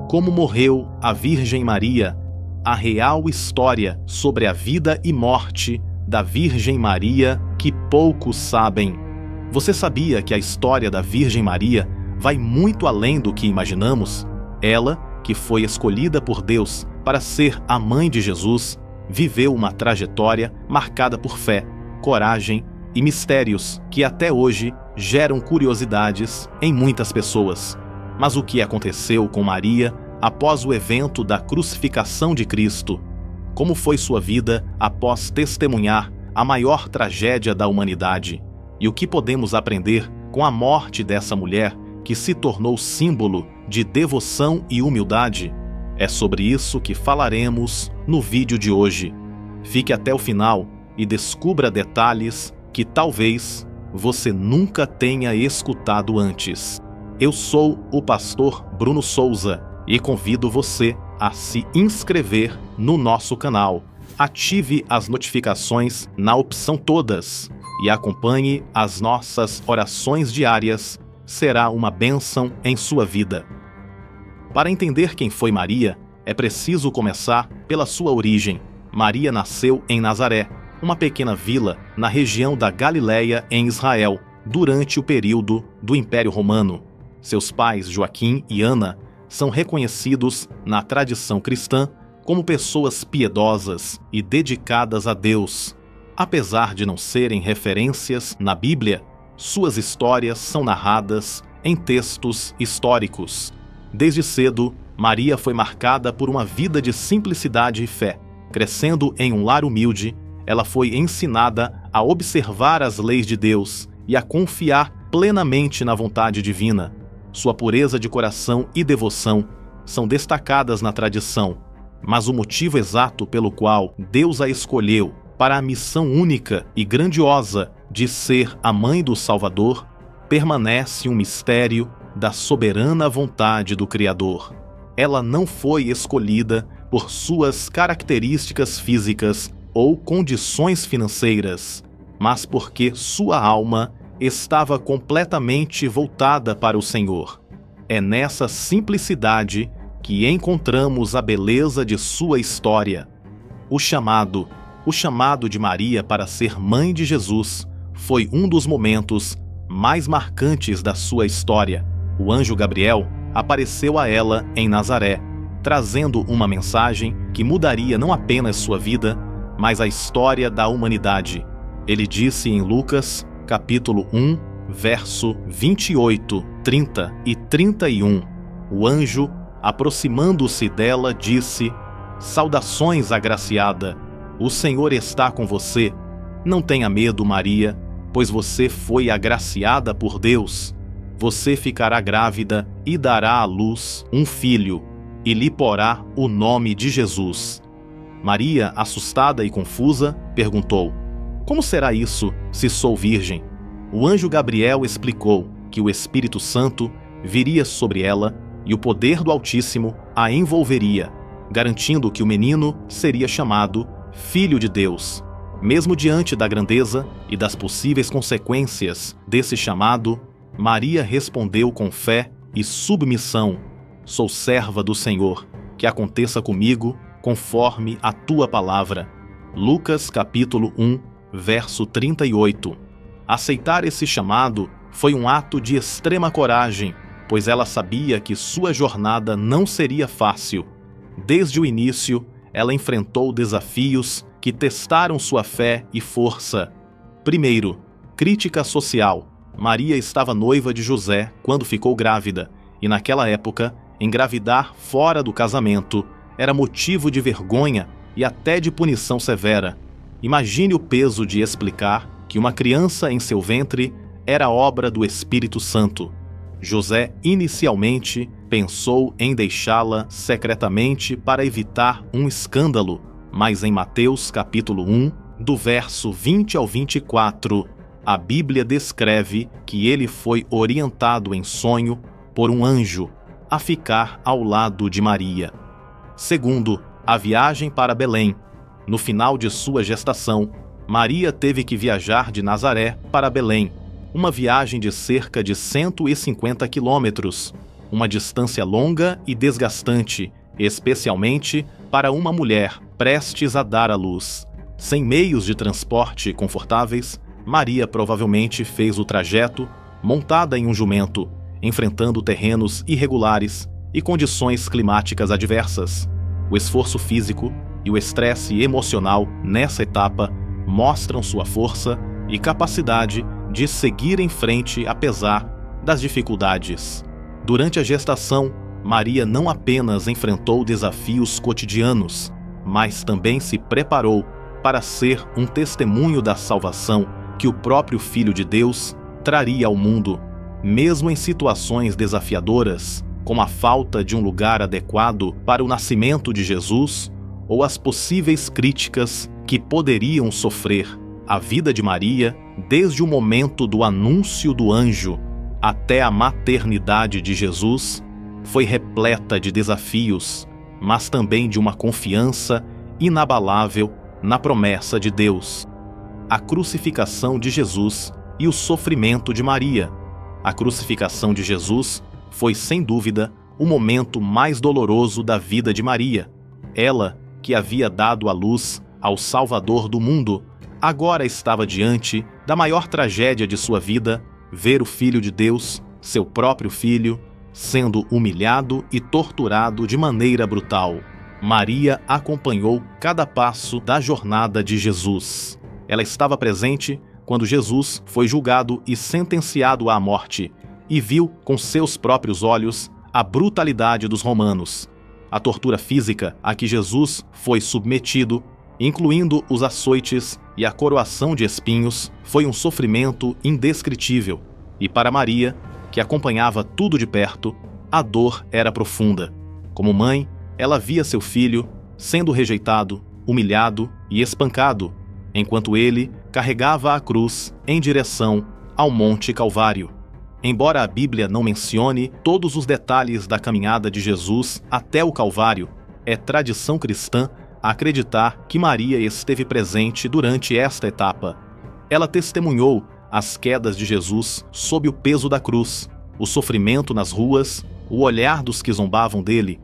Como morreu a Virgem Maria, a real história sobre a vida e morte da Virgem Maria que poucos sabem. Você sabia que a história da Virgem Maria vai muito além do que imaginamos? Ela, que foi escolhida por Deus para ser a mãe de Jesus, viveu uma trajetória marcada por fé, coragem e mistérios que até hoje geram curiosidades em muitas pessoas. Mas o que aconteceu com Maria após o evento da crucificação de Cristo? Como foi sua vida após testemunhar a maior tragédia da humanidade? E o que podemos aprender com a morte dessa mulher que se tornou símbolo de devoção e humildade? É sobre isso que falaremos no vídeo de hoje. Fique até o final e descubra detalhes que talvez você nunca tenha escutado antes. Eu sou o pastor Bruno Souza e convido você a se inscrever no nosso canal. Ative as notificações na opção Todas e acompanhe as nossas orações diárias. Será uma bênção em sua vida. Para entender quem foi Maria, é preciso começar pela sua origem. Maria nasceu em Nazaré, uma pequena vila na região da Galileia, em Israel, durante o período do Império Romano. Seus pais, Joaquim e Ana, são reconhecidos na tradição cristã como pessoas piedosas e dedicadas a Deus. Apesar de não serem referências na Bíblia, suas histórias são narradas em textos históricos. Desde cedo, Maria foi marcada por uma vida de simplicidade e fé. Crescendo em um lar humilde, ela foi ensinada a observar as leis de Deus e a confiar plenamente na vontade divina. Sua pureza de coração e devoção são destacadas na tradição, mas o motivo exato pelo qual Deus a escolheu para a missão única e grandiosa de ser a mãe do Salvador permanece um mistério da soberana vontade do Criador. Ela não foi escolhida por suas características físicas ou condições financeiras, mas porque sua alma estava completamente voltada para o Senhor. É nessa simplicidade que encontramos a beleza de sua história. O chamado de Maria para ser mãe de Jesus foi um dos momentos mais marcantes da sua história. O anjo Gabriel apareceu a ela em Nazaré, trazendo uma mensagem que mudaria não apenas sua vida, mas a história da humanidade. Ele disse em Lucas, capítulo 1, verso 28, 30 e 31. O anjo, aproximando-se dela, disse: "Saudações, agraciada, o Senhor está com você. Não tenha medo, Maria, pois você foi agraciada por Deus. Você ficará grávida e dará à luz um filho, e lhe porá o nome de Jesus." Maria, assustada e confusa, perguntou: "Como será isso, se sou virgem?" O anjo Gabriel explicou que o Espírito Santo viria sobre ela e o poder do Altíssimo a envolveria, garantindo que o menino seria chamado Filho de Deus. Mesmo diante da grandeza e das possíveis consequências desse chamado, Maria respondeu com fé e submissão: "Sou serva do Senhor, que aconteça comigo conforme a tua palavra." Lucas capítulo 1, verso 38. Aceitar esse chamado foi um ato de extrema coragem, pois ela sabia que sua jornada não seria fácil. Desde o início, ela enfrentou desafios que testaram sua fé e força. Primeiro, crítica social. Maria estava noiva de José quando ficou grávida, e naquela época, engravidar fora do casamento era motivo de vergonha e até de punição severa. Imagine o peso de explicar que uma criança em seu ventre era obra do Espírito Santo. José inicialmente pensou em deixá-la secretamente para evitar um escândalo, mas em Mateus capítulo 1, do verso 20 ao 24, a Bíblia descreve que ele foi orientado em sonho por um anjo a ficar ao lado de Maria. Segundo, a viagem para Belém. No final de sua gestação, Maria teve que viajar de Nazaré para Belém, uma viagem de cerca de 150 quilômetros. uma distância longa e desgastante, especialmente para uma mulher prestes a dar à luz. Sem meios de transporte confortáveis, Maria provavelmente fez o trajeto montada em um jumento, enfrentando terrenos irregulares e condições climáticas adversas. O esforço físico e o estresse emocional nessa etapa mostram sua força e capacidade de seguir em frente apesar das dificuldades. Durante a gestação, Maria não apenas enfrentou desafios cotidianos, mas também se preparou para ser um testemunho da salvação que o próprio Filho de Deus traria ao mundo. Mesmo em situações desafiadoras, como a falta de um lugar adequado para o nascimento de Jesus ou as possíveis críticas que poderiam sofrer, a vida de Maria, desde o momento do anúncio do anjo até a maternidade de Jesus, foi repleta de desafios, mas também de uma confiança inabalável na promessa de Deus. A crucificação de Jesus e o sofrimento de Maria. A crucificação de Jesus foi, sem dúvida, o momento mais doloroso da vida de Maria. Ela, que havia dado à luz ao Salvador do mundo, agora estava diante da maior tragédia de sua vida, ver o Filho de Deus, seu próprio filho, sendo humilhado e torturado de maneira brutal. Maria acompanhou cada passo da jornada de Jesus. Ela estava presente quando Jesus foi julgado e sentenciado à morte, e viu com seus próprios olhos a brutalidade dos romanos. A tortura física a que Jesus foi submetido, incluindo os açoites e a coroação de espinhos, foi um sofrimento indescritível. E para Maria, que acompanhava tudo de perto, a dor era profunda. Como mãe, ela via seu filho sendo rejeitado, humilhado e espancado, enquanto ele carregava a cruz em direção ao Monte Calvário. Embora a Bíblia não mencione todos os detalhes da caminhada de Jesus até o Calvário, é tradição cristã acreditar que Maria esteve presente durante esta etapa. Ela testemunhou as quedas de Jesus sob o peso da cruz, o sofrimento nas ruas, o olhar dos que zombavam dele.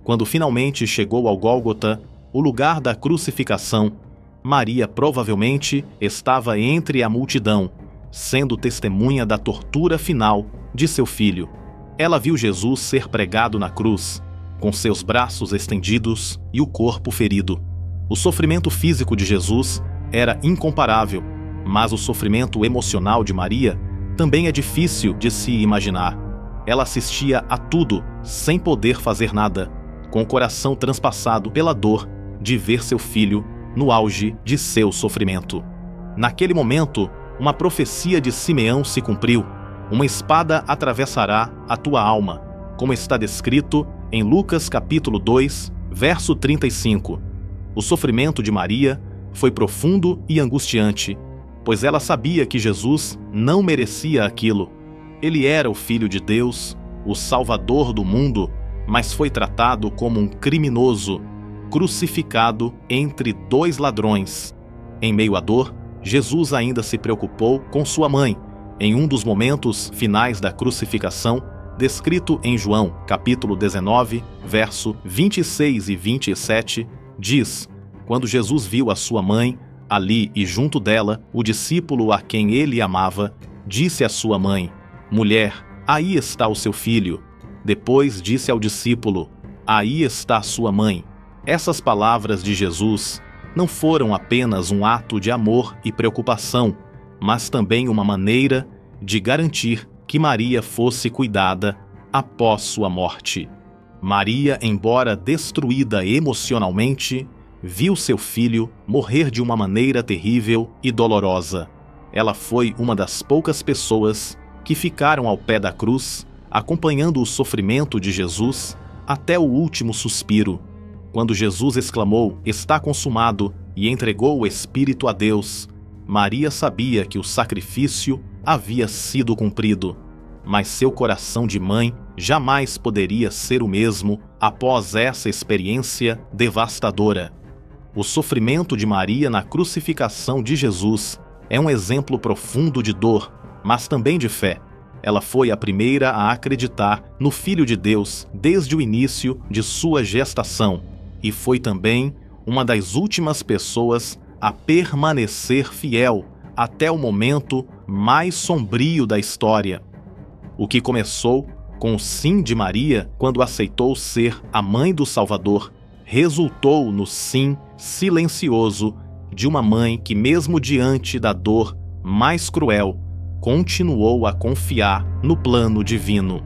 Quando finalmente chegou ao Gólgota, o lugar da crucificação, Maria provavelmente estava entre a multidão, sendo testemunha da tortura final de seu filho. Ela viu Jesus ser pregado na cruz, com seus braços estendidos e o corpo ferido. O sofrimento físico de Jesus era incomparável, mas o sofrimento emocional de Maria também é difícil de se imaginar. Ela assistia a tudo sem poder fazer nada, com o coração transpassado pela dor de ver seu filho no auge de seu sofrimento. Naquele momento, uma profecia de Simeão se cumpriu: uma espada atravessará a tua alma, como está descrito em Lucas capítulo 2, verso 35. O sofrimento de Maria foi profundo e angustiante, pois ela sabia que Jesus não merecia aquilo. Ele era o Filho de Deus, o Salvador do mundo, mas foi tratado como um criminoso, crucificado entre dois ladrões. Em meio à dor, Jesus ainda se preocupou com sua mãe. Em um dos momentos finais da crucificação, descrito em João, capítulo 19, verso 26 e 27, diz: quando Jesus viu a sua mãe, ali e junto dela, o discípulo a quem ele amava, disse à sua mãe: mulher, aí está o seu filho. Depois disse ao discípulo: aí está a sua mãe. Essas palavras de Jesus não foram apenas um ato de amor e preocupação, mas também uma maneira de garantir que Maria fosse cuidada após sua morte. Maria, embora destruída emocionalmente, viu seu filho morrer de uma maneira terrível e dolorosa. Ela foi uma das poucas pessoas que ficaram ao pé da cruz, acompanhando o sofrimento de Jesus até o último suspiro. Quando Jesus exclamou: está consumado, e entregou o Espírito a Deus, Maria sabia que o sacrifício havia sido cumprido, mas seu coração de mãe jamais poderia ser o mesmo após essa experiência devastadora. O sofrimento de Maria na crucificação de Jesus é um exemplo profundo de dor, mas também de fé. ela foi a primeira a acreditar no Filho de Deus desde o início de sua gestação e foi também uma das últimas pessoas a permanecer fiel até o momento mais sombrio da história. O que começou com o sim de Maria quando aceitou ser a mãe do Salvador, resultou no sim silencioso de uma mãe que, mesmo diante da dor mais cruel, continuou a confiar no plano divino.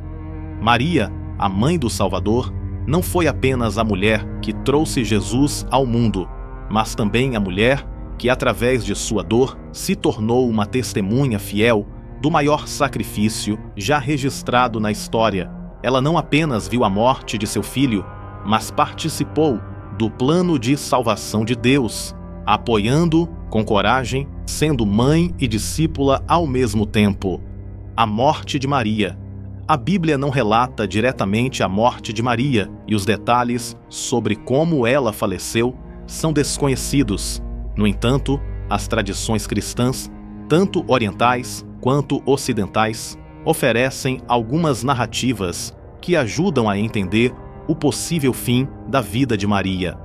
Maria, a mãe do Salvador, não foi apenas a mulher que trouxe Jesus ao mundo, mas também a mulher que, através de sua dor, se tornou uma testemunha fiel do maior sacrifício já registrado na história. Ela não apenas viu a morte de seu filho, mas participou do plano de salvação de Deus, apoiando com coragem, sendo mãe e discípula ao mesmo tempo. A morte de Maria. A Bíblia não relata diretamente a morte de Maria e os detalhes sobre como ela faleceu são desconhecidos. No entanto, as tradições cristãs, tanto orientais quanto ocidentais, oferecem algumas narrativas que ajudam a entender o possível fim da vida de Maria.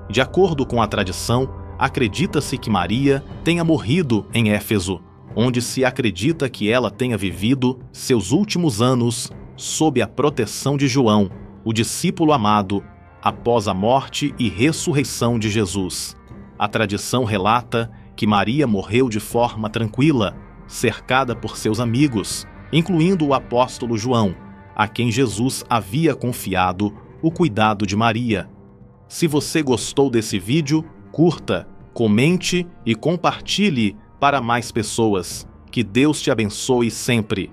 De acordo com a tradição, acredita-se que Maria tenha morrido em Éfeso, onde se acredita que ela tenha vivido seus últimos anos sob a proteção de João, o discípulo amado, após a morte e ressurreição de Jesus. A tradição relata que Maria morreu de forma tranquila, cercada por seus amigos, incluindo o apóstolo João, a quem Jesus havia confiado o cuidado de Maria. Se você gostou desse vídeo, curta, comente e compartilhe para mais pessoas. Que Deus te abençoe sempre.